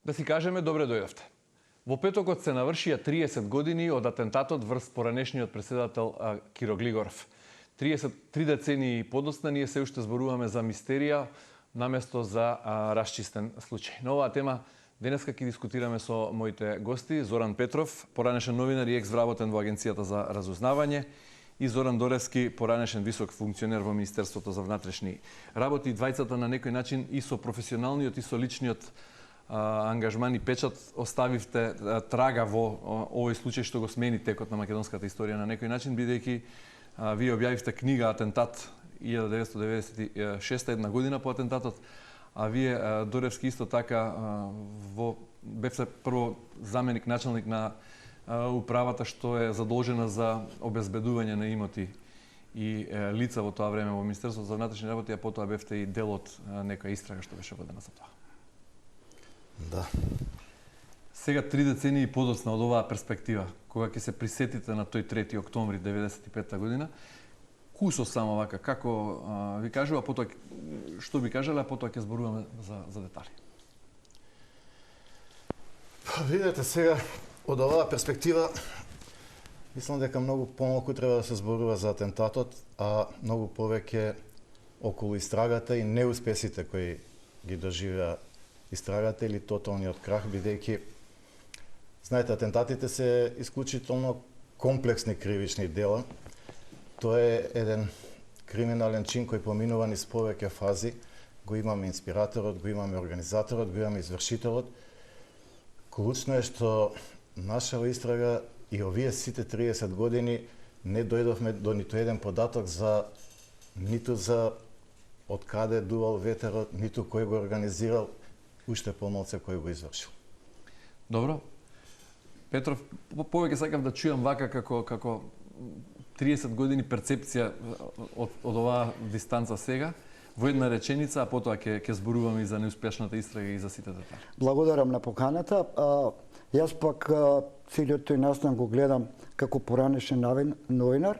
Да си кажеме, добре дојдовте. Во петокот се навршија 30 години од атентатот врз поранешниот преседател Киро Глигоров. 33 децении подоцна ние се уште зборуваме за мистерија наместо за расчистен случај. На оваа тема денеска ќе дискутираме со моите гости Зоран Петров, поранешен новинар и екс-вработен во Агенцијата за разузнавање, и Зоран Доревски, поранешен висок функционер во Министерството за внатрешни работи. Двајцата на некој начин и со професионалниот и со личниот ангажман и печат оставивте трага во овој случај што го смени текот на македонската историја на некој начин, бидејќи вие објавивте книга Атентат 1996, една година по атентатот, а вие, Доревски, исто така бевте прво заменик началник на управата што е задолжена за обезбедување на имоти и лица во тоа време во Министерството за внатрешни работи, а потоа бевте и дел од некоја истрага што беше водена за тоа. Да. Сега 3 децении подоцна од оваа перспектива, кога ќе се присетите на тој 3 октомври 1995 година, кусо само вака, како ви кажува, потоа што би кажале, а потоа ќе зборуваме за детали. Видете сега, од оваа перспектива, мислам дека многу помалку треба да се зборува за атентатот, а многу повеќе околу истрагата и неуспесите кои ги доживеа истрагата или тоталниот крах, бидејќи, знаете, атентатите се исклучително комплексни кривични дела. Тоа е еден криминален чин кој поминува низ повеќе фази. Го имаме инспираторот, го имаме организаторот, го имаме извршителот. Клучно е што нашава истрага и овие сите 30 години не дојдовме до ниту еден податок за ниту за од каде дувал ветерот, ниту кој го организирал, уште помалце кој го извршил. Добро. Петров, повеќе сакав да чујам вака како 30 години перцепција од оваа дистанца сега, во една реченица, а потоа ќе зборуваме и за неуспешната истрага и за сите детали. Благодарам на поканата. Јас пак целиот тој настан го гледам како поранешен новинар,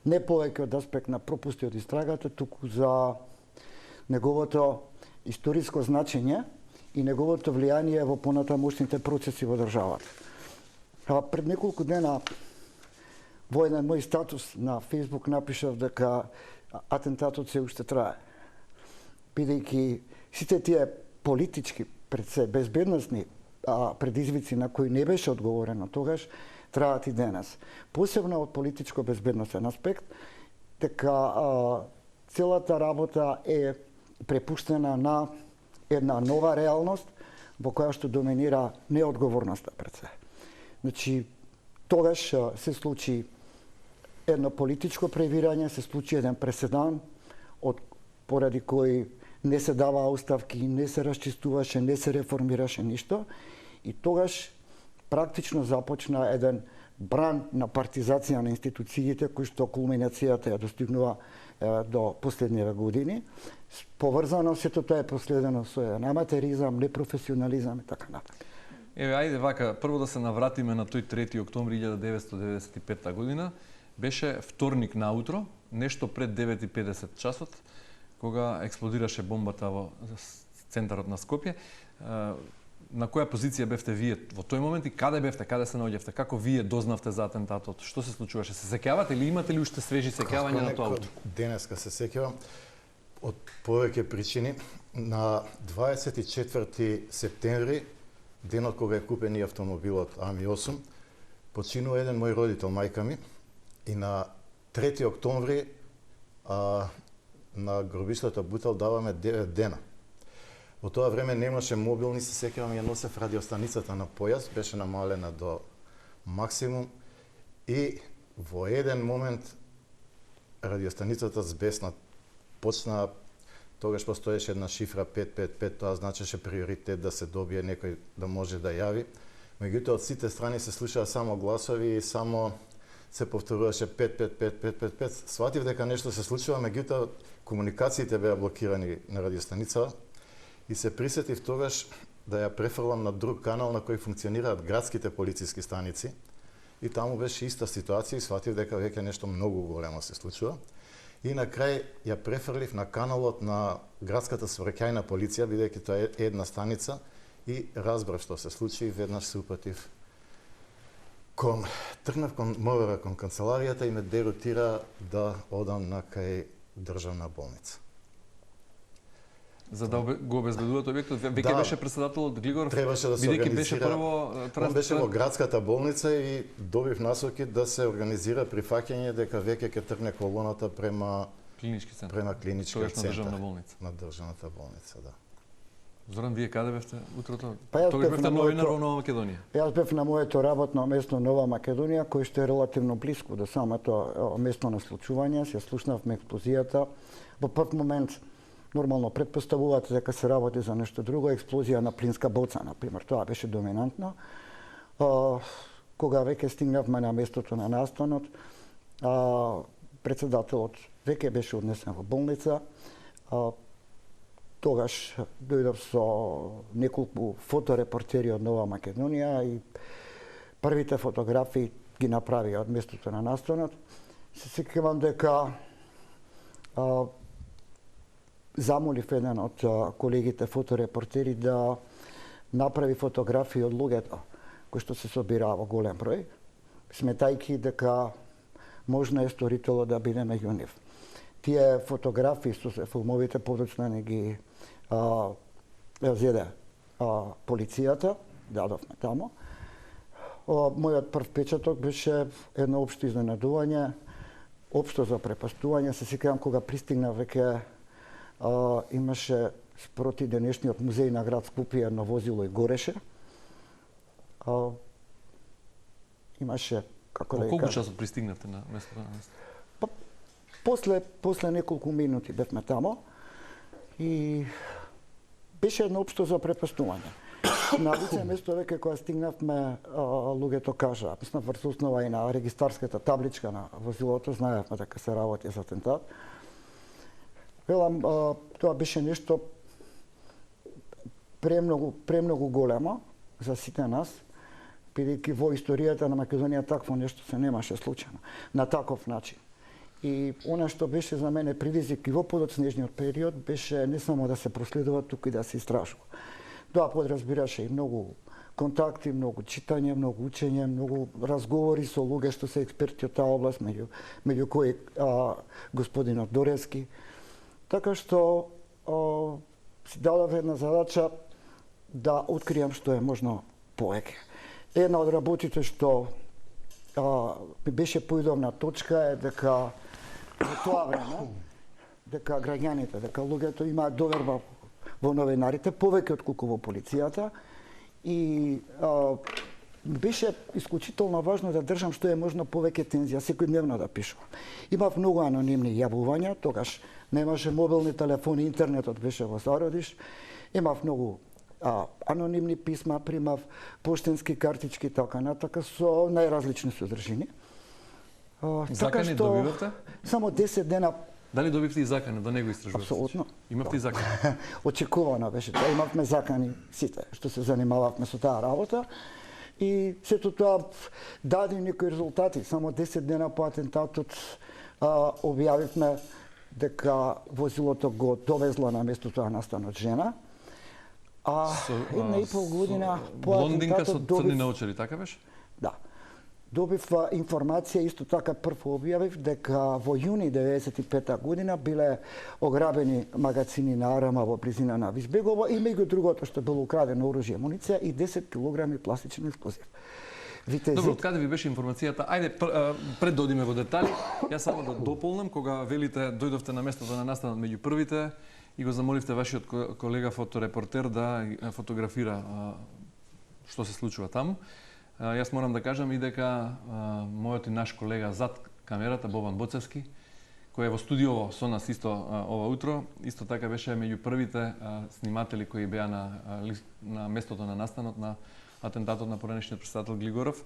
не повеќе од аспект на пропусти од истрагата, туку за неговото историско значење и неговото влијание во понатамошните процеси во државата. Пред неколку дена во еден мој статус на Facebook напишав дека атентатот се уште трае. Бидејќи сите тие политички, пред се безбедносни предизвици на кои не беше одговорено тогаш, траат и денес. Посебно од политичко-безбедносен аспект, дека целата работа е препуштена на една нова реалност во која што доминира неодговорноста пред се. Значи, тогаш се случи едно политичко превирање, се случи еден преседан поради кој не се даваа оставки, не се расчистуваше, не се реформираше ништо, и тогаш практично започна еден бран на партизација на институциите, кој што кулминацијата ја достигнува до последниве години. Поврзано сето тоа е проследено со еден аматеризам, непрофесионализам и така натаму. Еве, ајде вака, прво да се навратиме на тој 3 октомври 1995 година. Беше вторник наутро, нешто пред 9:50 часот, кога експлодираше бомбата во центарот на Скопје. На која позиција бевте вие во тој момент и каде бевте, каде се наоѓавте, како вие дознавте за атентатот, што се случуваше? Се сеќавате или имате ли уште свежи сеќавања на тоа утро? Денеска се сеќавам од повеќе причини. На 24 септември, денот кога е купен и автомобилот Ами-8, починува еден мој родител, мајка ми, и на 3 октомври на гробиштата Бутел даваме 9 дена. Во тоа време немаше мобилни, се сеќавам, ја носев радиостаницата на појас, беше намалена до максимум, и во еден момент радиостаницата збесна, почна, тогаш постоеше една шифра 555, тоа значеше приоритет да се добие некој да може да јави. Меѓутоа, од сите страни се слушаа само гласови и само се повторуваше 555. Сватив дека нешто се случува, меѓутоа комуникациите беа блокирани на радиостаницата и се присетив тогаш да ја префрлам на друг канал на кој функционираат градските полициски станици, и таму беше иста ситуација и сватив дека веќе нешто многу големо се случува. И на крај ја префрлив на каналот на градската сообраќајна полиција, бидејќи тоа е една станица, и разбрав што се случи и веднаш се упатив тргнав кон МВР, кон канцеларијата и ме дерутира да одам на кај државна болница. За да го обезбедуваат објектот, веќе Да. беше председателот Глигоров, Требаше да се бидејќи беше организира. прво Он беше во градската болница и добив насоки да се организира прифаќање дека веќе ќе тргне колоната према клинички центар. клиничкиот Тогаш на центар. државна болница. На државната болница, да. Зоран, вие каде бевте утрото? Па јас Тогаш бев бевте на новинар моето- во Нова Македонија. Јас бев на моето работно место Нова Македонија, кој што е релативно блиско до самото место на случување. Се слушнавме експлозијата. Во прв момент нормално претпоставуваат дека се работи за нешто друго, експлозија на плинска боца, на пример. Тоа беше доминантно. Кога веќе стигнавме на местото на настанот, председателот веќе беше однесен во болница. Тогаш дојдов со неколку фоторепортери од Нова Македонија и првите фотографии ги направија од местото на настанот. Се сеќавам дека замолив еден од колегите фоторепортери да направи фотографии од луѓето кои што се собираа во голем број, сметајќи дека можно е сторителот да биде меѓу нив. Тие фотографии со филмовите подоцна не ги зеде полицијата, дадовме тамо. Мојот прв печаток беше едно општо изненадување, општо запрепастување. Се сеќавам кога пристигна веќе имаше спроти денешниот музеј на град Скопје едно возило и гореше. Имаше, како да Колку кажам, часот пристигнавте на местото на настанот? Па, после неколку минути бевме тамо и беше едно општо запрепастување. На лице место веќе кога стигнавме, луѓето кажа, мислам врз основа и на регистарската табличка на возилото, знаевме дека се работи за атентат. Велам, тоа беше нешто премногу големо за сите нас, бидејќи во историјата на Македонија такво нешто се немаше случено на таков начин. И она што беше за мене предизвик и во подоцнежниот период беше не само да се проследува, туку и да се истражува. Тоа подразбираше и многу контакти, многу читање, многу учење, многу разговори со луѓе што се експерти од таа област, меѓу кои господинот Дорески. Така што си дадов една задача да откријам што е можно повеќе. Една од работите што ми беше поидовна точка е дека во тоа време дека граѓаните, дека луѓето имаат доверба во новинарите повеќе отколку во полицијата и беше исклучително важно да држам што е можно повеќе тензија, секојдневно да пишувам. Имав многу анонимни јавувања, тогаш немаше мобилни телефони, интернетот беше во зародиш. Имав многу анонимни писма, примав поштенски картички, така натака, со најразлични содржини. Закани добивавте? Само 10 дена. Дали добивте и закани да не го истражувате? Апсолутно. Имавте и закани? Очекувано беше тоа. Имавме закани сите што се занимававме со таа работа. И сето тоа даде некои резултати. Само 10 дена по атентатот објавивме дека возилото го довезла на местото на настанот жена. Една и пол година по блондинка со атентатот црни наочари, така беше? Да. Добив информација, исто така прво објавив дека во јуни 95 година биле ограбени магазини на Арама во близина на Визбегово и меѓу другото што било украдено оружје, муниција и 10 килограми пластичен експлозив. Добро, од каде ви беше информацијата? Ајде, пред да одиме во детали, јас само да дополнам, кога велите дојдовте на местото на настанот меѓу првите и го замоливте вашиот колега фоторепортер да фотографира што се случува таму. Јас морам да кажам и дека мојот и наш колега зад камерата, Бобан Боцевски, кој е во студио со нас исто ова утро, исто така беше меѓу првите сниматели кои беа на местото на настанот на атентатот на поранешниот председател Глигоров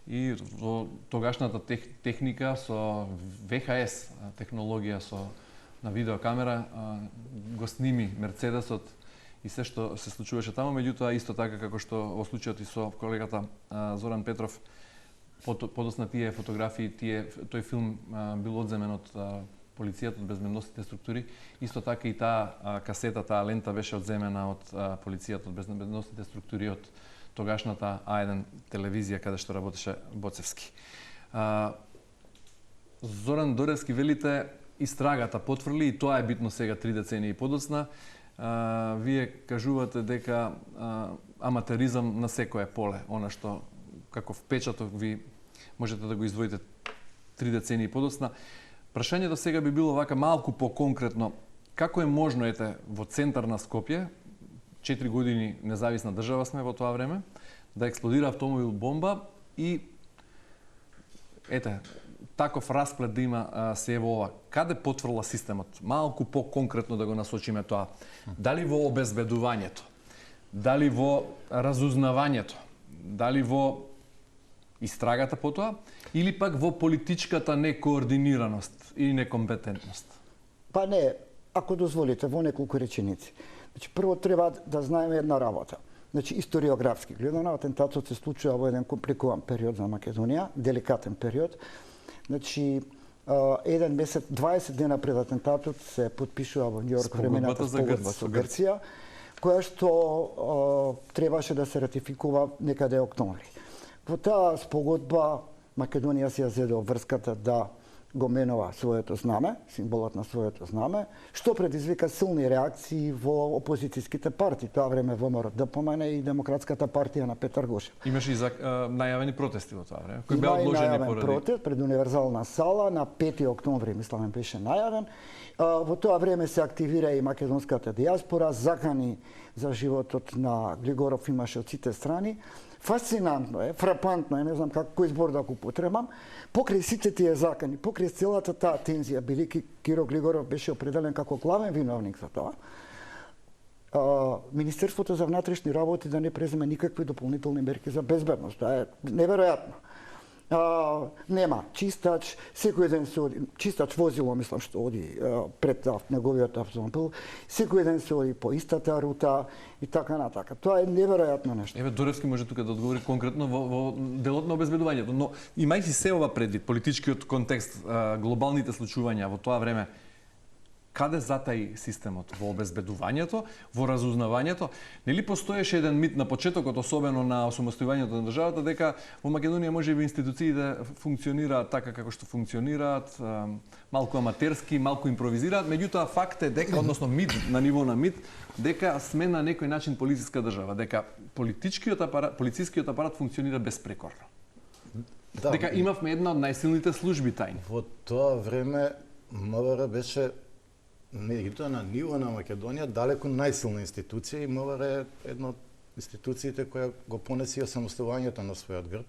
и во тогашната техника со ВХС технологија на видеокамера го сними Мерцедесот и се што се случуваше таму, меѓутоа исто така како што во случајот и со колегата Зоран Петров, подосна тие фотографии, тој филм бил одземен од полицијата, од безбедносните структури. Исто така и таа касета, таа лента беше одземена од полицијата, од безбедносните структури, од тогашната А1 телевизија каде што работеше Боцевски. Зоран Доревски, велите, истрагата потврли и тоа е битно сега 3 децении подоцна. Вие кажувате дека аматеризам на секое поле, она што како впечаток ви можете да го издвоите 3 децении подоцна. Прашањето сега би било вака малку поконкретно. Како е можно, во центар на Скопје, 4 години независна држава сме во тоа време, да експлодира автомобил бомба и таков расплет да има се во ова. Каде потврла системот? Малку поконкретно да го насочиме тоа. Дали во обезбедувањето? Дали во разузнавањето? Дали во истрагата по тоа? Или пак во политичката некоординираност и некомпетентност? Па не, ако дозволите, во неколку реченици. Значи, прво треба да знаеме една работа. Значи, историографски гледано, атентатот се случува во еден компликуван период за Македонија, деликатен период. Значи, еден месец, 20 дена пред атентатот се подпишува во Њујорк времената спогодба со Грција, која што требаше да се ратификува некаде октомври. Во таа спогодба Македонија си ја зеде врската да го менува своето знаме, символот на своето знаме, што предизвика силни реакции во опозицијските партии. Тоа време ВМРО ДПМН и Демократската партија на Петар Гошев. Имаше и најавени протести во тоа време, кои беа одложени поради протест пред Универзална сала на 5 октомври, мислам, беше најавен. Во тоа време се активира и македонската дијаспора, закани за животот на Глигоров имаше од сите страни. Фасцинантно е, фрапантно е, не знам кој збор да го потребам, покрај сите тие закани, покрај целата таа тензија, бидејќи Киро Глигоров беше определен како главен виновник за тоа, Министерството за внатрешни работи да не преземе никакви дополнителни мерки за безбедност. Тоа е неверојатно. Нема чистач, секој ден се оди, чистач возило, мислам, што оди пред неговиот автомобил, секој ден се оди по истата рута и така натака. Тоа е неверојатно нешто. Доревски може тука да одговори конкретно во делот на обезбедувањето, но имајќи се ова предвид, политичкиот контекст, глобалните случувања во тоа време, каде затаи системот? Во обезбедувањето, во разузнавањето? Нели постоеше еден мит на почетокот, особено на осамостојувањето на државата, дека во Македонија можеби институциите функционираат така како што функционираат, малку аматерски, малку импровизираат, меѓутоа факт е дека, односно мит на ниво на мит, дека сме на некој начин полициска држава, дека полицискиот апарат функционира безпрекорно. Да, дека имавме една од најсилните служби тајни. Во тоа време МВР беше меѓутоа на ниво на Македонија далеку најсилна институција и МВР е една од институциите која го понеси осамостојувањето на својот грб.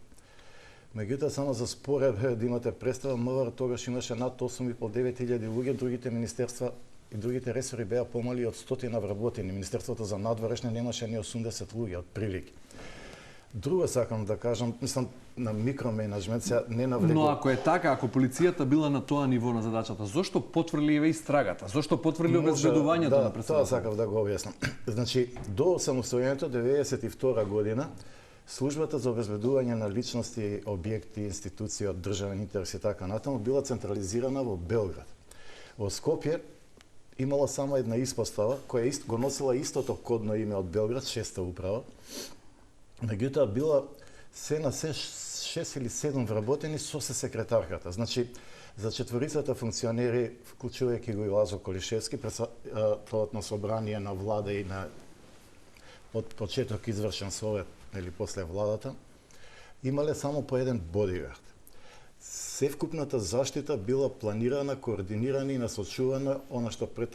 Меѓутоа, само за споредба да имате представа, МВР тогаш имаше над 8.500-9.000 луѓе, другите министерства и другите ресори беа помали од 100 вработени. Министерството за надворешни немаше ни 80 луѓе, од прилики. Друго сакам да кажам, мислам, на микроменеджмент, сега не навлегувам. Но ако е така, ако полицијата била на тоа ниво на задачата, зошто потврли еве истрагата? Зошто потврли обезбедувањето на председателот? Тоа сакав да го објаснам. Значи, до самостојањето 92 година, службата за обезбедување на личности, објекти, институции од државен интерес и така натаму била централизирана во Белград. Во Скопје имала само една испостава која го носила истото кодно име од Белград, 6-та управа. Меѓутоа била се на се 6 или 7 вработени со се секретарката. Значи, за четворицата функционери, вклучувајќи го и Лазо Колишевски, председателот на собрание на влада и на од почеток извршен совет или после владата, имале само по еден бодигард. Севкупната заштита била планирана, координирана и насочувана, она што пред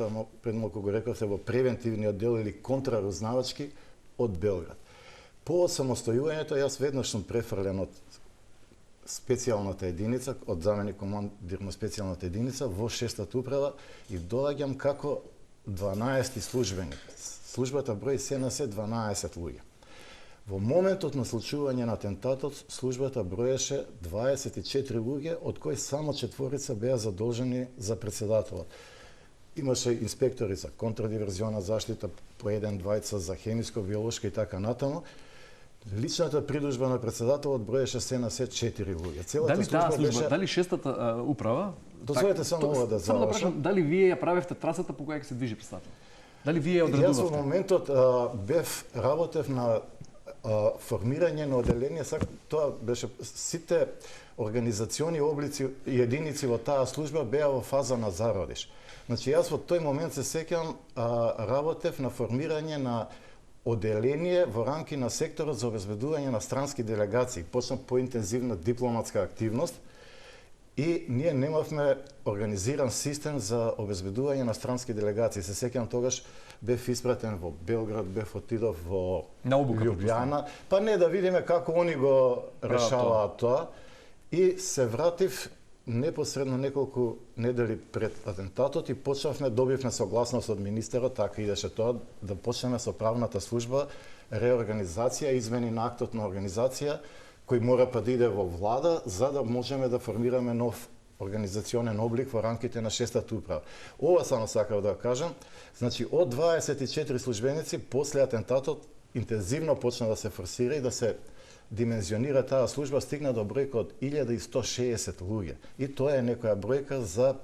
малку го рековте, во превентивниот дел или контрарузнавачки од Белград. По самостојувањето, јас веднаш сум префрлен од специјалната единица, од заменик командир на специјалната единица во 6-та управа и доаѓам како 12-ти службеник. Службата брои се на се 12 луѓе. Во моментот на случување на атентатот, службата броеше 24 луѓе, од кои само 4 беа задолжени за председателот. Имаше инспектори за контрадиверзиона заштита, по 1-2 за хемиско, биолошка и така натаму. Личната придружба на председателот броеше се на се 4 луѓе. Целата Дали таа служба, беше... дали шестата управа? Дозволете само ова да Само да завршам. прашам, дали вие ја правевте трасата по која ќе се движи председател? Дали вие ја Јас во одредувавте? моментот работев на формирање на оделение, тоа беше сите организациони облици и единици во таа служба беа во фаза на зародиш. Значи јас во тој момент се сеќам работев на формирање на оделение во рамки на секторот за обезбедување на странски делегации. Почна поинтензивна дипломатска активност и ние немавме организиран систем за обезбедување на странски делегации. Се сеќам тогаш бев испратен во Белград, бев отидов во Лјубљана, па не да видиме како они го решаваат тоа. И се вратив непосредно неколку недели пред атентатот и добивме согласност од министерот, така идеше тоа, да почнеме со правната служба, реорганизација, измени на актот на организација, кој мора па да иде во влада, за да можеме да формираме нов организационен облик во рамките на шестата управа. Ова само сакав да кажам, значи од 24 службеници после атентатот интензивно почна да се форсира и да се димензионира таа служба, стигна до бројка од 1160 луѓе. И тоа е некоја бројка за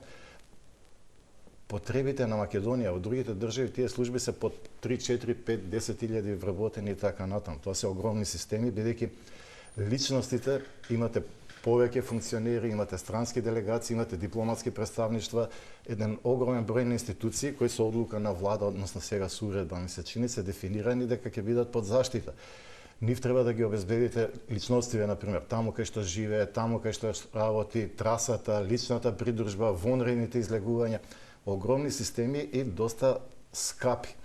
потребите на Македонија. Во другите држави тие служби се по 3, 4, 5, 10.000 вработени и така натаму. Тоа се огромни системи, бидејќи личностите имате повеќе функционери, имате странски делегации, имате дипломатски представништва, еден огромен број на институции кои со одлука на влада, односно сега со уредба, ми се чини, се дефинирани дека ќе бидат под заштита. Нив треба да ги обезбедите личностиве, например, таму кај што живее, таму кај што работи, трасата, личната придружба, вонредните излегувања, огромни системи и доста скапи.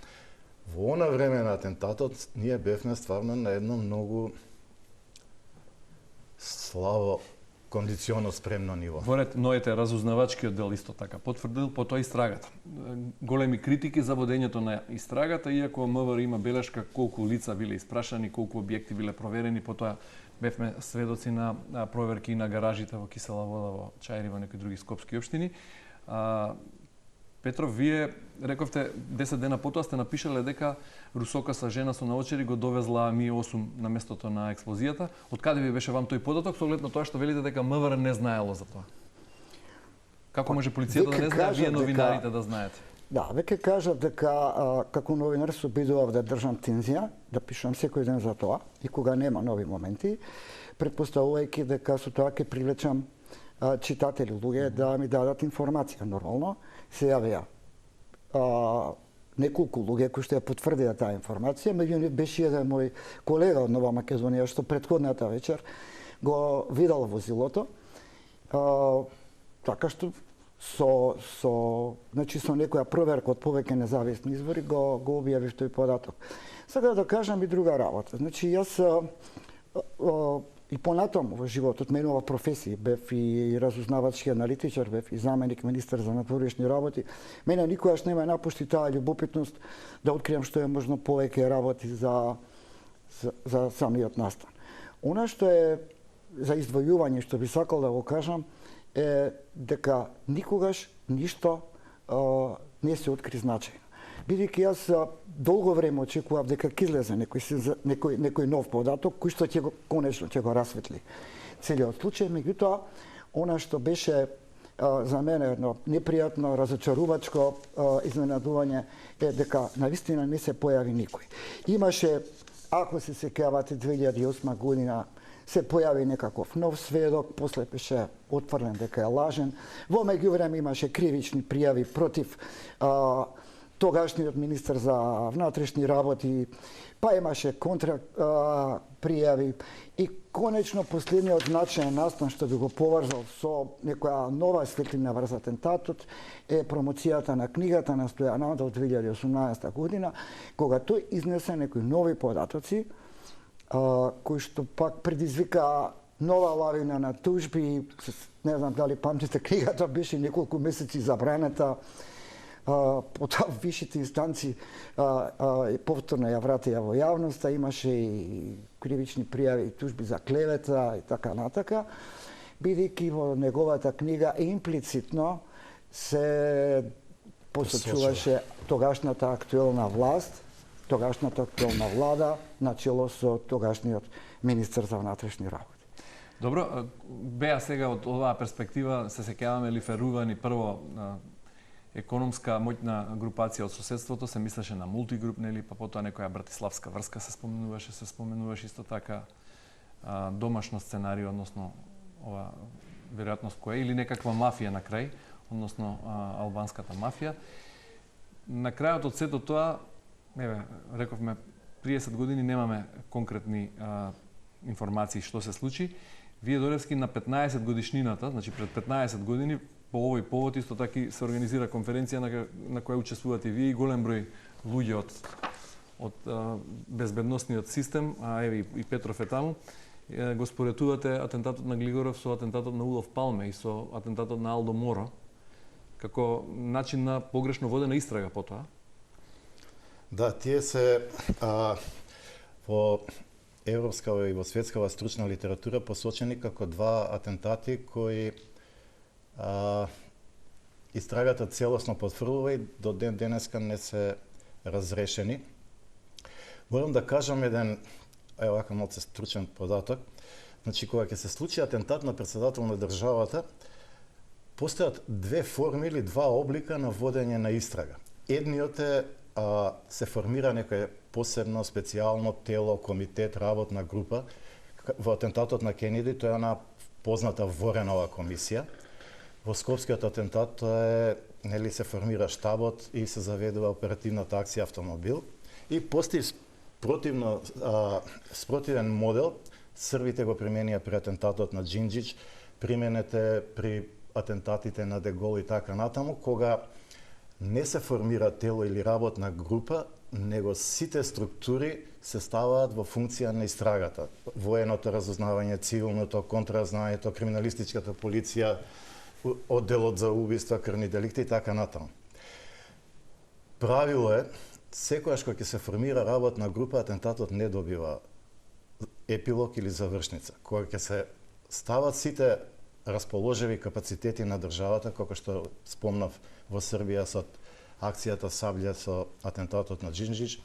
Во она време на атентатот ние бевме стварно на едно многу слабо кондиционно спремно ниво. Во ред, ноете разузнавачкиот дел исто така потврдил потоа истрагата. Големи критики за водењето на истрагата, иако МВР има белешка колку лица биле испрашани, колку објекти биле проверени, потоа бевме сведоци на проверки на гаражите во Кисела вода, во Чајри, во некои други скопски општини. Петров, вие рековте 10 дена потоа сте напишале дека русока со жена со наочери го довезла Ми-8 на местото на експлозијата. Од каде ви беше вам тој податок, со оглед на тоа што велите дека МВР не знаело за тоа? Како може полицијата да не знае, вие новинарите да знаете? Да, веќе кажав дека како новинар се обидував да држам тензија, да пишам секој ден за тоа и кога нема нови моменти, претпоставувајќи дека со тоа ќе привлечам читатели, луѓе да ми дадат информација. Нормално се јавија неколку луѓе кои што ја потврдија таа информација, меѓу нив беше еден мој колега од Нова Македонија што претходната вечер го видел возилото, така што значи со некоја проверка од повеќе независни извори го објавив тој податок. Сега да кажам и друга работа. Значи јас и понатаму во животот менува професии, бев и разузнавачки аналитичар, бев и заменик министер за надворешни работи. Мене никогаш не ме напушти таа љубопитност да откријам што е можно повеќе работи за самиот настан. Она што е за издвојување, што би сакал да го кажам, е дека никогаш ништо не се откри значајно. Бидејќи јас долго време очекував дека ќе излезе некој нов податок кој што ќе го конечно ќе го расветли целиот случај, меѓутоа она што беше за мене едно непријатно, разочарувачко изненадување е дека навистина не се појави никој. Имаше, ако се сеќавате, 2008 година се појави некаков нов сведок, после беше отврлен дека е лажен. Во меѓувреме имаше кривични пријави против тогашниот министер за внатрешни работи, па имаше контра пријави и конечно последниот значаен настан што би го поврзал со некоја нова светлина врз атентатот е промоцијата на книгата на Стојан Андов 2018 година, кога тој изнесе некои нови податоци кои што пак предизвика нова лавина на тужби. Не знам дали памтите, книгата беше неколку месеци забранета, потоа висшите инстанции повторно ја вратија во јавноста, имаше и кривични пријави и тужби за клевета и така натака, бидејќи во неговата книга имплицитно се посочуваше тогашната актуелна власт, тогашната актуелна влада на чело со тогашниот министер за внатрешни работи. Добро, беа сега од оваа перспектива, се сеќаваме лиферувани прво економска моќна групација од соседството, се мислеше на мултигруп, нели, па потоа некоја братиславска врска се споменуваше исто така домашно сценарио, односно ова веројатност која или некаква мафија на крај, односно албанската мафија. На крајот од сето тоа, рековме, 30 години немаме конкретни информации што се случи. Вие Доревски на 15 годишнината, значи пред 15 години, по овој повод исто така се организира конференција на која учествувате и вие и голем број луѓе од безбедносниот систем, а еве и Петров е таму. Го споредувате атентатот на Глигоров со атентатот на Улов Палме и со атентатот на Алдо Моро како начин на погрешно водена истрага потоа. Да, тие се во европска и во светскава стручна литература посочени како два атентати кои истрагата целосно потврдува и до ден денеска не се разрешени. Морам да кажам еден, вака малку стручен податок. Значи, кога ќе се случи атентат на председател на државата, постојат две форми или два облика на водење на истрага. Едниот е се формира некој посебно специјално тело, комитет, работна група. Во атентатот на Кенеди тоа е една позната Воренова комисија. Во Скопскиот атентат тоа е, нели, се формира штабот и се заведува оперативната акција автомобил. И постои спротивен модел, србите го применија при атентатот на Џинџич, применете при атентатите на Дегол и така натаму, кога не се формира тело или работна група, него сите структури се ставаат во функција на истрагата. Военото разузнавање, цивилното, контраразузнавањето, криминалистичката полиција, одделот за убиства, крвни деликти и така натаму. Правило е, секогаш кога ќе се формира работна група, атентатот не добива епилог или завршница. Кога ќе се стават сите расположиви капацитети на државата, како што спомнав во Србија со акцијата Саблја со атентатот на Џинџич,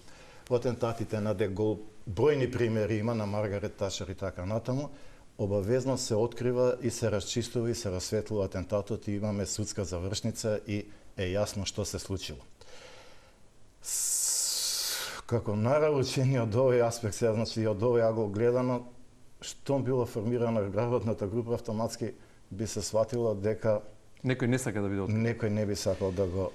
во атентатите на Дегол, бројни примери има на Маргарет Ташер и така натаму, обавезно се открива и се расчистува и се расветлува атентатот и имаме судска завршница и е јасно што се случило. Како нараучени од овој аспект, значи од овој агол гледано, штом било формирана работната група, автоматски би се сватило дека некој не сака да биде открит. Некој не би сакал да го...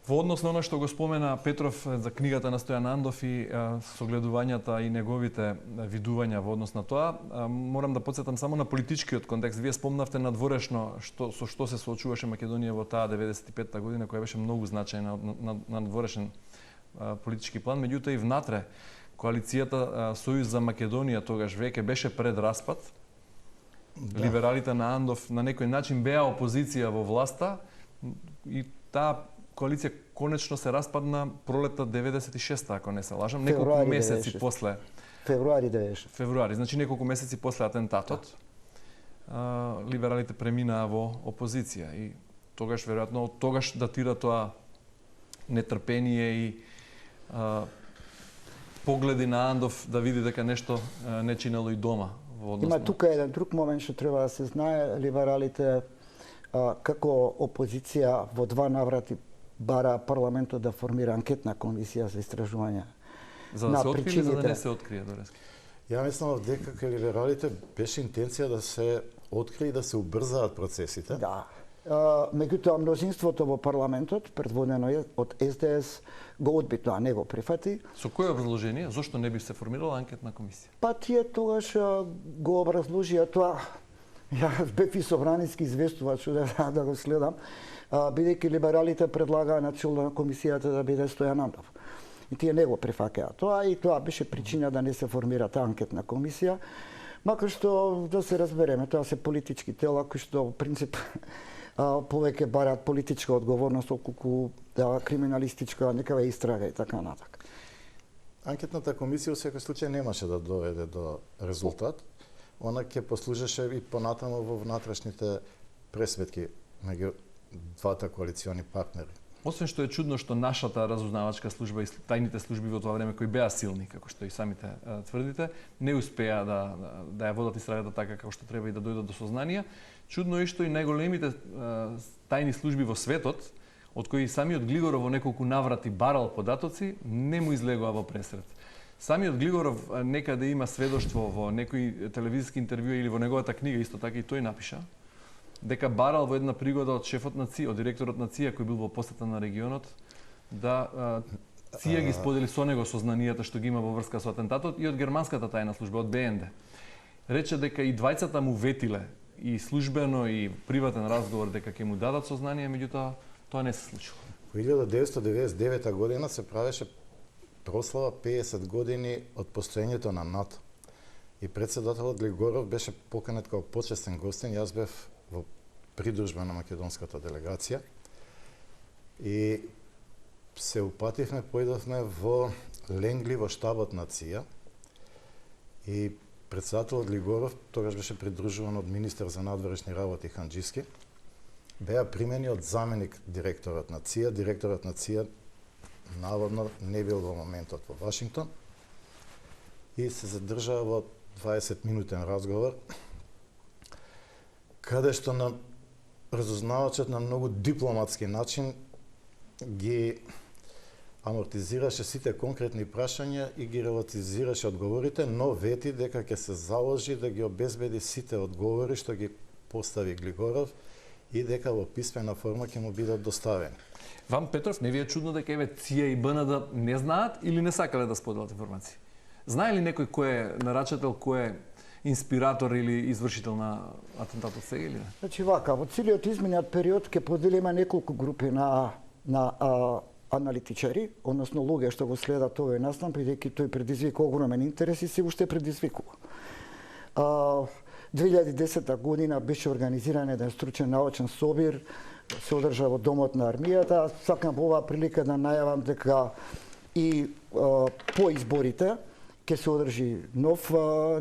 Во однос на оно што го спомена Петров за книгата на Стојан Андов и согледувањата и неговите видувања во однос на тоа, морам да потсетам само на политичкиот контекст. Вие спомнавте надворешно со што се соочуваше Македонија во таа 95-та година, која беше многу значајна на надворешен политички план, меѓутоа и внатре коалицијата Сојуз за Македонија тогаш веќе беше пред распад. Да. Либералите на Андов на некој начин беа опозиција во власта и таа коалиција конечно се распадна пролетта 96-та, ако не се лажам, неколку месеци после февруари 96. Февруари, значи неколку месеци после атентатот. Либералите преминаа во опозиција и тогаш веројатно од тогаш датира тоа нетрпение и погледи на Андов да види дека нешто не чинело и дома. Има тука еден друг момент што треба да се знае. Либералите како опозиција во два наврати бара парламентот да формира анкетна комисија за истражување за да се открие или за да не се открие, Дорески? Ја мислам дека кај либералите беше интенција да се открие и да се убрзаат процесите. Да. Меѓутоа, мнозинството во парламентот, предводено од СДС, го одби тоа, не го прифати. Со кој образложение? Зошто не би се формирала анкетна комисија? Па тие тогаш го образложија тоа. Јас бев и собранински известувач да го следам, бидејќи либералите предлагаа начело на комисијата да биде Стојан Андов. И тие не го прифакеа тоа и тоа беше причина да не се формира таа анкетна комисија. Макар што, да се разбереме, тоа се политички тела кои што, во принцип, повеќе бараат политичка одговорност околку криминалистичка некава истрага и така натака. Анкетната комисија во секој случај немаше да доведе до резултат. Она ќе послужеше и понатаму во внатрешните пресветки меѓу двата коалициони партнери. Освен што е чудно што нашата разузнавачка служба и тајните служби во тоа време кои беа силни, како што и самите тврдите, не успеа да ја водат истрагата така како што треба и да дојдат до сознанија. Чудно е што и најголемите тајни служби во светот, од кои самиот Глигоров во неколку наврати барал податоци, не му излегува во пресред. Самиот Глигоров некаде има сведоштво во некои телевизиски интервју или во неговата книга, исто така и тој напиша, дека барал во една пригода од шефот на ЦИА, од директорот на ЦИА кој бил во посета на регионот, да ЦИА ги сподели со него сознанијата што ги има во врска со атентатот и од германската тајна служба, од БНД. Рече дека и двајцата му ветиле и службено и приватен разговор дека ќе му дадат сознание, меѓутоа тоа не се случило. Во 1999 година се правеше прослава 50 години од постоењето на НАТО. И председателот Глигоров беше поканет како почестен гостин, јас бев во придружба на македонската делегација и се упативме, поидовме во Ленгли во штабот на ЦИА и председателот Глигоров, тогаш беше придружуван од министер за надворешни работи Ханџиски, беа примени од заменик директорот на ЦИА. Директорот на ЦИА наводно не бил во моментот во Вашингтон и се задржаа во 20-минутен разговор, каде што на разузнавачот на многу дипломатски начин ги амортизираше сите конкретни прашања и ги релативизираше одговорите, но вети дека ќе се заложи да ги обезбеди сите одговори што ги постави Глигоров и дека во писмена форма ќе му бидат доставени. Вам, Петров, не ви е чудно дека еве ЦИА и БНД не знаат или не сакале да споделат информации? Знае ли некој кој е нарачател, кој е инспиратор или извршител на атентатот сега или не? Значи вака, во целиот изминат период ќе поделиме неколку групи на аналитичари, односно луѓе што го следат овој настан, бидејќи тој предизвика огромен интерес и се уште предизвикува. 2010 година беше организиран еден стручен научен собир, се одржа во Домот на армијата. Сакам во оваа прилика да најавам дека и по изборите ќе се одржи нов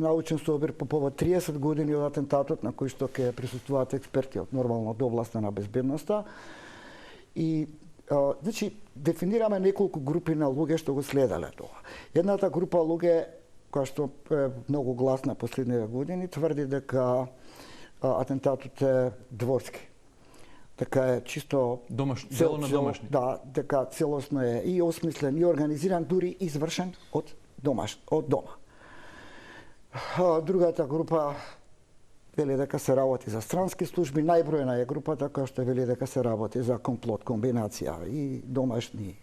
научен собир по повод 30 години од атентатот, на кој што ќе присуствуваат експерти од нормално од областа на безбедноста. И значи дефинираме неколку групи на луѓе што го следале тоа. Едната група луѓе која што е многу гласна последните години тврди дека атентатот е дворски. Дека е чисто дело на домашни. Да, дека целосно е и осмислен и организиран, дури извршен од дома. Другата група вели дека се работи за странски служби, најбројна е групата која што вели дека се работи за комплот, комбинација и домашни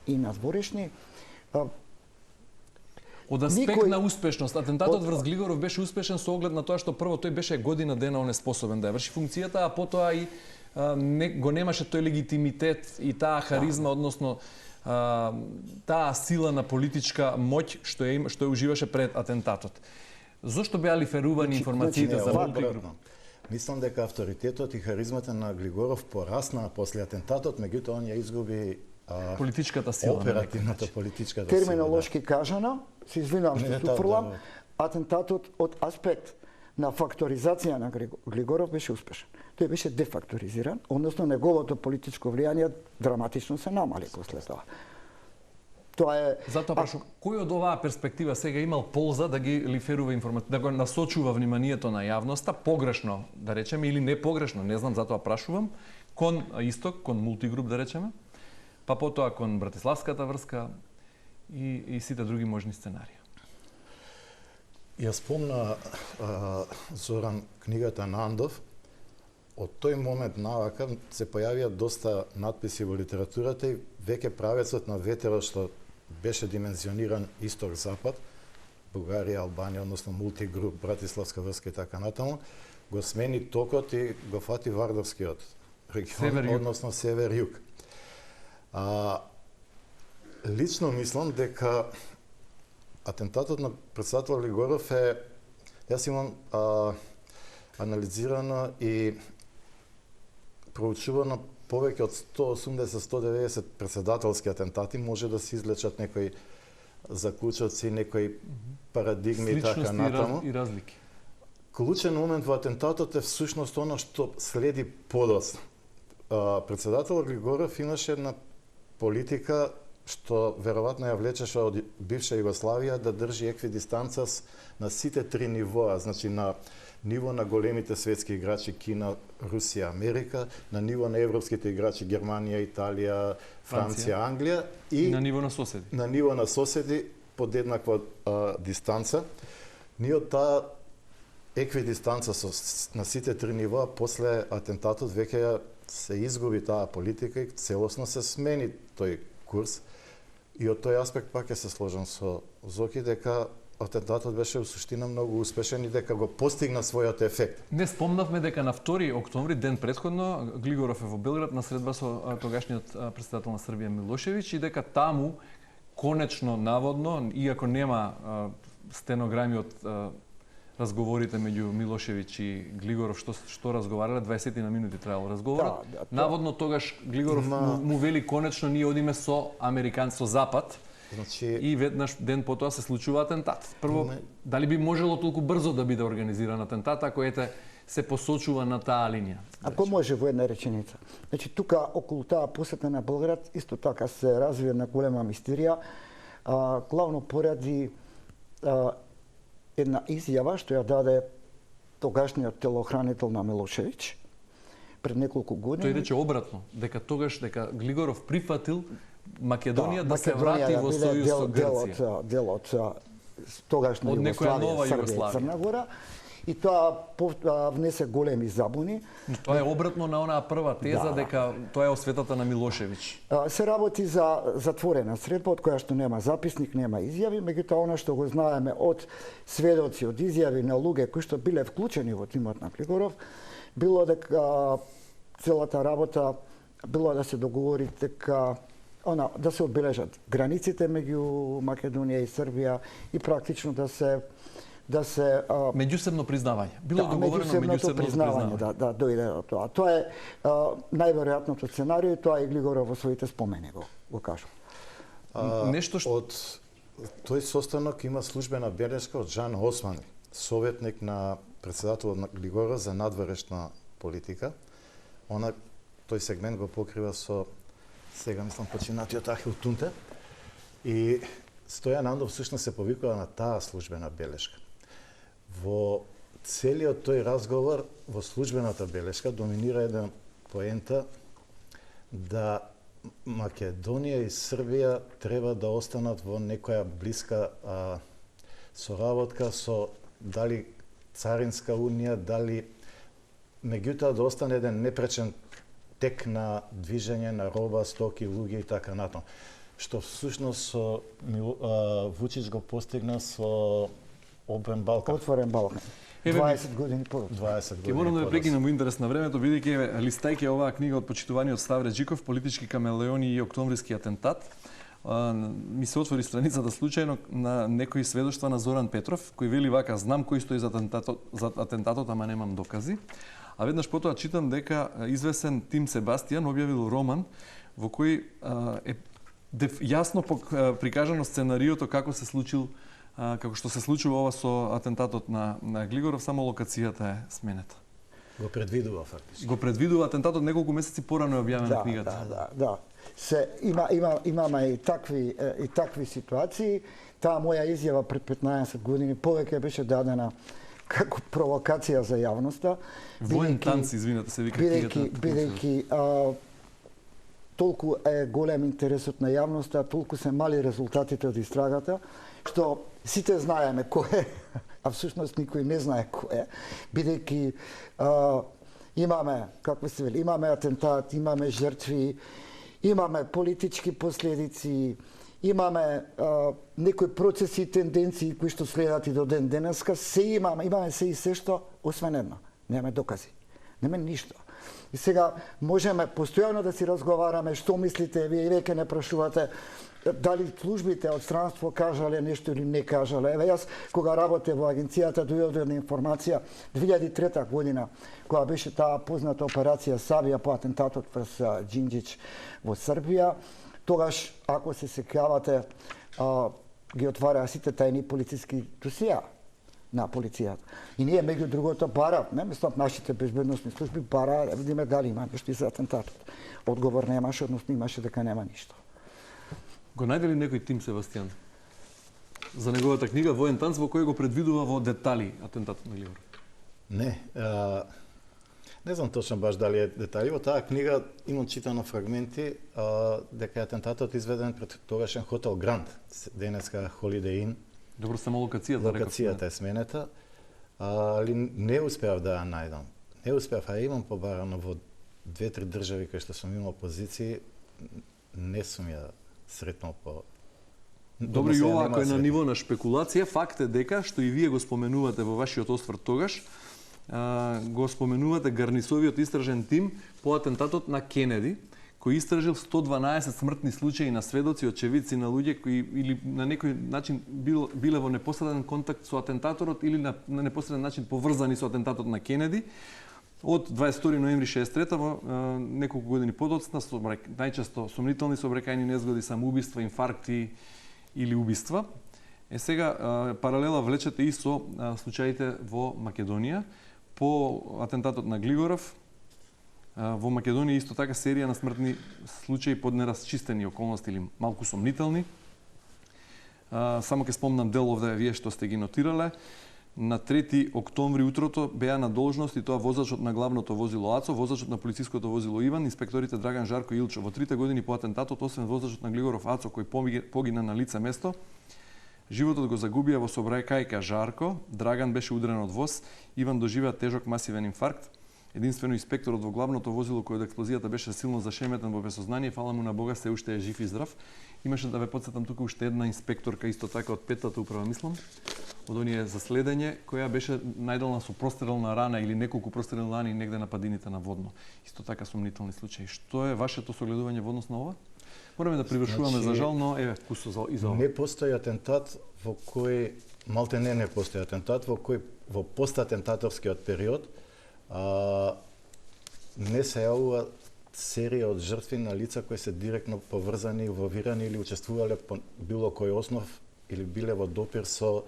и надворешни. Од аспект на успешност, атентатот врз Глигоров беше успешен со оглед на тоа што прво тој беше година дена онеспособен да ја врши функцијата, а потоа и го немаше тој легитимитет и таа харизма, односно таа сила на политичка моќ што ја уживаше пред атентатот. Зошто беа лиферувани информациите за мултигруп? Мислам дека авторитетот и харизмата на Глигоров пораснаа после атентатот, меѓутоа он ја изгуби политичката сила, оперативната политичката сила. Терминолошки кажано, се извинувам што се уфрлам, атентатот од аспект на факторизација на Глигоров беше успешен. Тој беше дефакторизиран, односно неговото политичко влијание драматично се намали после тоа. Тоа е Затоа прашувам, кој од оваа перспектива сега имал полза да ги лиферува информација, да го насочува вниманието на јавноста погрешно, да речеме, или не погрешно, не знам, затоа прашувам, кон исток, кон мултигруп, да речеме, па потоа кон братиславската врска и сите други можни сценарии. Ја спомна Зоран книгата на Андов. Од тој момент навака се појавија доста надписи во литературата и веќе правецот на ветерот што беше димензиониран исток-запад, Бугарија, Албанија, односно мултигруп, Братиславска врска и така натаму, го смени токот и го фати Вардарскиот регион, односно север-југ. Лично мислам дека атентатот на председател Глигоров е, јас имам анализирано и проучувано повеќе од 180-190 председателски атентати, може да се извлечат некои заклучоци, некои парадигми и така натаму. И разлики. Клучен момент во атентатот е всушност оно што следи подоцна. председател Глигоров имаше една политика што веројатно ја влечеше од бивша Југославија да држи еквидистанца на сите три нивоа, значи на ниво на големите светски играчи Кина, Русија, Америка, на ниво на европските играчи Германија, Италија, Франција, Англија и на ниво на соседи. На ниво на соседи под еднаква дистанца. Ние од таа еквидистанца на сите три нивоа после атентатот веќе се изгуби таа политика и целосно се смени тој курс. И од тој аспект пак ќе се сложам со Зоки дека атентатот беше во суштина многу успешен и дека го постигна својот ефект. Не спомнавме дека на 2 октомври, ден претходно, Глигоров е во Белград на средба со тогашниот претседател на Србија Милошевиќ и дека таму конечно наводно, иако нема стенограми од разговорите меѓу Милошевиќ и Глигоров што разговарале, 20 на минути траело разговорот. Наводно тогаш Глигоров му вели конечно ние одиме со американци, со Запад. Значи, и веднаш ден потоа се случува атентат. Прво, дали би можело толку брзо да биде организиран атентат ако се посочува на таа линија? Ако може во една реченица. Значи тука околу таа посета на Белград исто така се развија една голема мистерија, главно поради една изјава што ја даде тогашниот телохранител на Милошевиќ пред неколку години. Тој рече обратно, дека тогаш Глигоров прифатил Македонија да се врати во сојуз со Грција. Дел од тогашна Југославија, Србија, Црна Гора. И тоа внесе големи забуни. Но тоа е обратно на онаа прва теза дека тоа е осветата на Милошевиќ. Се работи за затворена средба од која што нема записник, нема изјави, меѓутоа она што го знаеме од сведоци, од изјави на луѓе кои што биле вклучени во тимот на Глигоров, било дека целата работа било да се договори дека да се одбележат границите меѓу Македонија и Србија и практично да се меѓусебно признавање. Било договорено меѓусебно признавање. Да дојде до тоа. Тоа е најверојатното сценарио и тоа и Глигоров во своите спомени го кажа. Нешто што од тој состанок има службена белешка од Жан Осман, советник на председателот на Глигоров за надворешна политика. Тој сегмент го покрива со сега мислам починатиот Ахил Тунте и Стојан Андов всушност се повикува на таа службена белешка. Во целиот тој разговор во службената белешка доминира една поента да Македонија и Србија треба да останат во некоја блиска соработка со дали царинска унија, дали меѓутоа да остане еден непречен тек на движење на роба, стоки, луѓе и така натаму. Што всушност со Вучич го постигна со Отворен Балкан. Отворен Балкан. 20 години поротоа. 20 години. Ќе морам да прекинам во интерес на времето, бидејќи листајќи оваа книга од почитуваниот Ставре Джиков, Политички камелеони и октомвриски атентат, ми се отвори страницата случајно на некои сведоштва на Зоран Петров, кој вели вака: знам кој стои за атентатот, ама немам докази. А веднаш потоа читам дека извесен Тим Себастијан објавил роман во кој е јасно прикажано сценариото како се случил, како што се случува ова со атентатот на Глигоров, само локацијата е сменета. Го предвидува фактички. Го предвидува атентатот, неколку месеци порано е објавена книгата. Да. Имаме и такви ситуации. Таа моја изјава пред 15 години повеќе беше дадена како провокација за јавноста. Воен танц, извинете, се вика книгата. Бидејќи толку е голем интересот на јавноста, толку се мали резултатите од истрагата, што сите знаеме кој е, а всушност никој не знае кој е, бидејќи имаме, како се вели, имаме атентат, имаме жртви, имаме политички последици, имаме некои процеси и тенденции кои што следат и до ден денеска, имаме се и се што, освен едно, немаме докази, немаме ништо. И сега можеме постојано да си разговараме што мислите, вие веќе не прашувате дали службите од странство кажале нешто или не кажале. Еве јас кога работев во агенцијата дојде една информација 2003 година кога беше таа позната операција Савија по атентатот врз Џинџич во Србија. Тогаш, ако се сеќавате, ги отвараа сите тајни полициски досија на полицијата. И ние меѓу другото баравме, мислам нашите безбедносни служби бара да видиме дали има нешто и за атентатот. Одговор немаше, односно имаше дека нема ништо. Го најде ли некој Тим Себастијан за неговата книга Воен танц во кој го предвидува во детали атентатот на Глигоров? Не. Не знам точно баш дали е детали. Во таа книга имам читано фрагменти дека атентатот изведен пред тогашен хотел Гранд, денеска Holiday Inn. Добро, само локацијата Локацијата е сменета, али не успеав да ја најдам. Не успеав, а имам побарано во 2-3 држави кај што сум имал позиции, не сум ја сретнал по... Добро, и ова ако е на ниво на шпекулација, факт е дека, што и вие го споменувате во вашиот осврт тогаш, го споменувате гарнисовиот истражен тим по атентатот на Кенеди, кој истражил 112 смртни случаи на сведоци, очевидци, на луѓе кои или на некој начин биле во непосреден контакт со атентаторот или на непосреден начин поврзани со атентатот на Кенеди. Од 22 ноември 63 во неколку години подоцна, најчесто сомнителни сообраќајни незгоди, самоубиства, инфаркти или убиства. Сега паралела влечете и со случаите во Македонија. По атентатот на Глигоров, во Македонија исто така серија на смртни случаи под неразчистени околности или малку сомнителни. Само ќе спомнам дел овде вие што сте ги нотирале. На 3 октомври утрото беа на должност и тоа возачот на главното возило Ацо, возачот на полициското возило Иван, инспекторите Драган, Жарко и Илчо. Во 3 години по атентатот, освен возачот на Глигоров Ацо кој погина на лице место, животот го загубија во сообраќајка Жарко, Драган беше удрен од воз, Иван доживеа тежок масивен инфаркт. Единствено инспекторот во главното возило кој од експлозијата беше силно зашеметен во безсознание, фала му на Бога се уште е жив и здрав. Имаше да ве потсетам тука уште една инспекторка исто така од 5-та управа, мислам, од оние за следење, која беше најдолна со прострелна рана или неколку прострелни рани негде на падините на Водно. Исто така сомнителни случаи. Што е вашето согледување во однос на ова? Мораме да привршуваме за жал, но еве вкусо и за ова. Не постои атентат во кој малте не постои атентат во кој во постатентаторскиот период не се јавува серија од жртви на лица кои се директно поврзани, инволвирани или учествувале по било кој основ или биле во допир со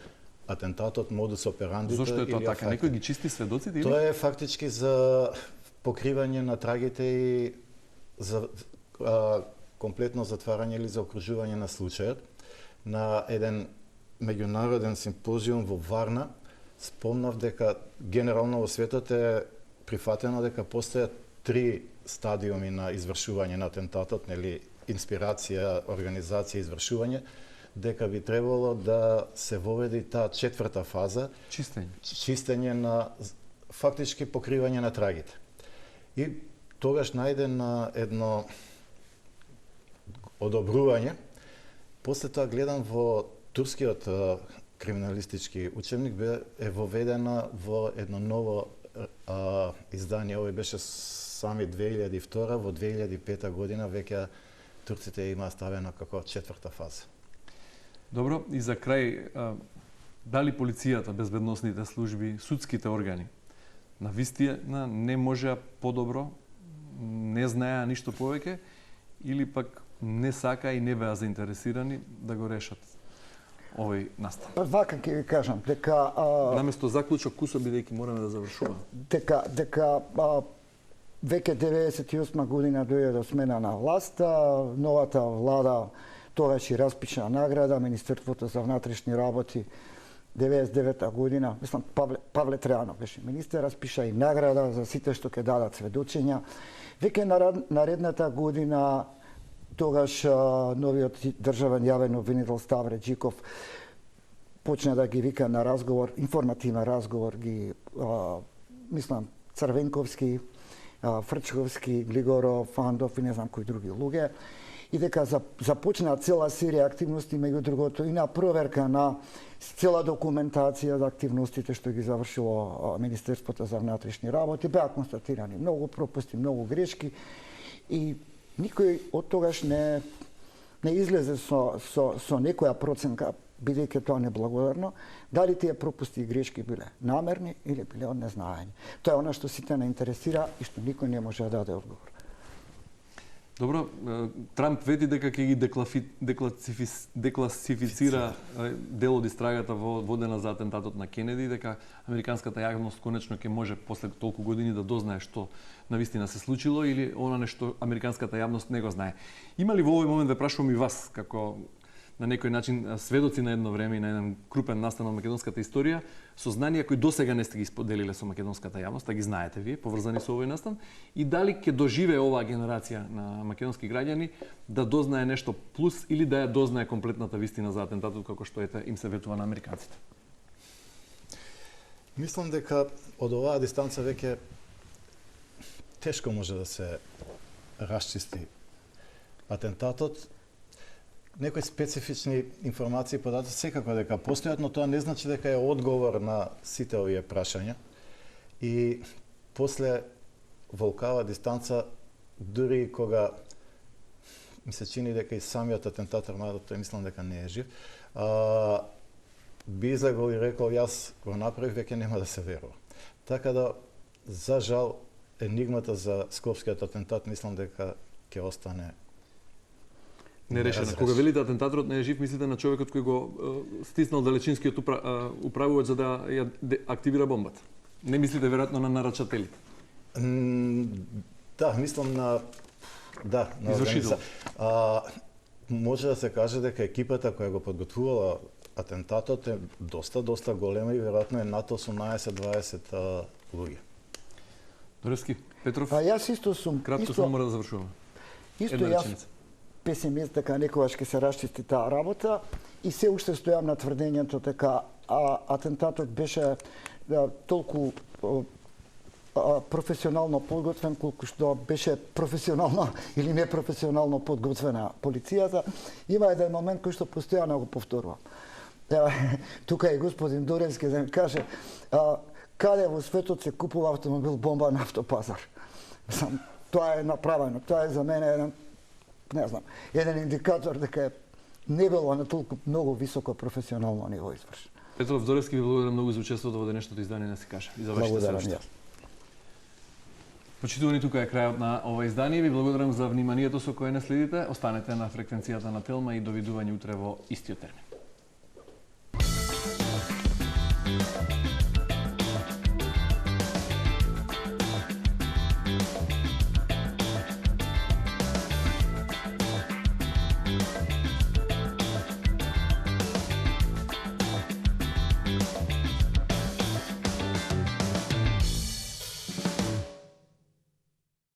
атентатот, модус операндите. Зошто е тоа така? Некој ги чисти сведоците или? Тоа е фактички за покривање на трагите и за комплетно затварање или заокружување на случајот. На еден меѓународен симпозиум во Варна спомнав дека генерално во светот е прифатено дека постојат 3 стадиуми на извршување на атентатот, нели инспирација, организација, извршување, дека би требало да се воведи таа 4-та фаза, чистење на фактички покривање на трагите. И тогаш најде на едно одобрување. После тоа гледам во турскиот криминалистички учебник е воведена во едно ново издание. Овој беше сами 2002, во 2005 година веќе турците има ставено како 4-та фаза. Добро, и за крај, дали полицијата, безбедносните служби, судските органи на вистина не можеа подобро, не знаеа ништо повеќе или пак не сака и не беа заинтересирани да го решат овој настан? Вака ќе ви кажам дека наместо заклучок кусо бидејќи мораме да завршуваме. Дека веќе 98 година дојде до смена на власта, новата влада тогаш и распиша награда, Министерството за внатрешни работи 99 година, мислам Павле Трајанов беше министер, распиша и награда за сите што ќе дадат сведочења. Веќе наредната година тогаш новиот државен јавен обвинител Ставре Джиков почна да ги вика на разговор, информативен разговор, ги мислам Црвенковски, Фрчковски, Глигоров, Андов и не знам кои други луѓе. И дека започна цела серија активности, меѓу другото и на проверка на цела документација за активностите што ги завршило Министерството за внатрешни работи. Беа констатирани многу пропусти, многу грешки и никој од тогаш не излезе со некоја проценка, бидејќи тоа неблагодарно, дали тие пропусти и грешки биле намерни или биле од незнаење. Тоа е она што сите не интересира и што никој не може да даде одговор. Добро, Трамп вети дека ќе ги декласифицира дел од истрагата водена за атентатот на Кенеди, дека американската јавност конечно ќе може после толку години да дознае што навистина се случило или она нешто американската јавност не го знае. Има ли во овој момент, да прашувам и вас, како на некој начин сведоци на едно време и на еден крупен настан од македонската историја, сознанија кои досега не сте ги споделиле со македонската јавност, а ги знаете вие, поврзани со овој настан, и дали ќе доживее оваа генерација на македонски граѓани да дознае нешто плюс или да ја дознае комплетната вистина за атентатот како што им се ветува на американците? Мислам дека од оваа дистанца веќе тешко може да се расчисти атентатот. Некои специфични информации и податоци секако дека постојат, но тоа не значи дека е одговор на сите овие прашања. И после волкава дистанца, дури кога ми се чини дека и самиот атентатор, мада тој мислам дека не е жив, би излегол и рекол јас го направив, веќе нема да се верува. Така да, за жал, енигмата за скопскиот атентат мислам дека ќе остане нерешена. Кога велите атентаторот не е жив, мислите на човекот кој го стиснал далечинскиот управувач за да ја активира бомбата? Не мислите веројатно на нарачателите? Да, мислам на извршител. Може да се каже дека екипата која го подготвувала атентатот е доста голема и веројатно е над 18-20 луѓе. Дорески, Петров, Јас исто сум кратко само мора да завршуваме. Исто јас песимист дека некогаш ќе се расчисти таа работа и се уште стојам на тврдењето дека атентатот беше толку професионално подготвен колку што беше професионално или непрофесионално подготвена полицијата. Има еден момент кој што постојано го повторувам. Тука и господин Доревски да ми каже каде во светот се купува автомобил бомба на автопазар. Тоа е направено. Тоа е за мене еден, не знам, еден индикатор дека не било на толку многу високо професионално ниво извршено. Петров Доревски ви благодарам многу за учеството во денешното издание на Се каже. И завршите се уште. Почитувани, тука е крајот на ова издание. Ви благодарам за вниманието со кое не следите. Останете на фреквенцијата на Телма и довидување утре во истиот термин.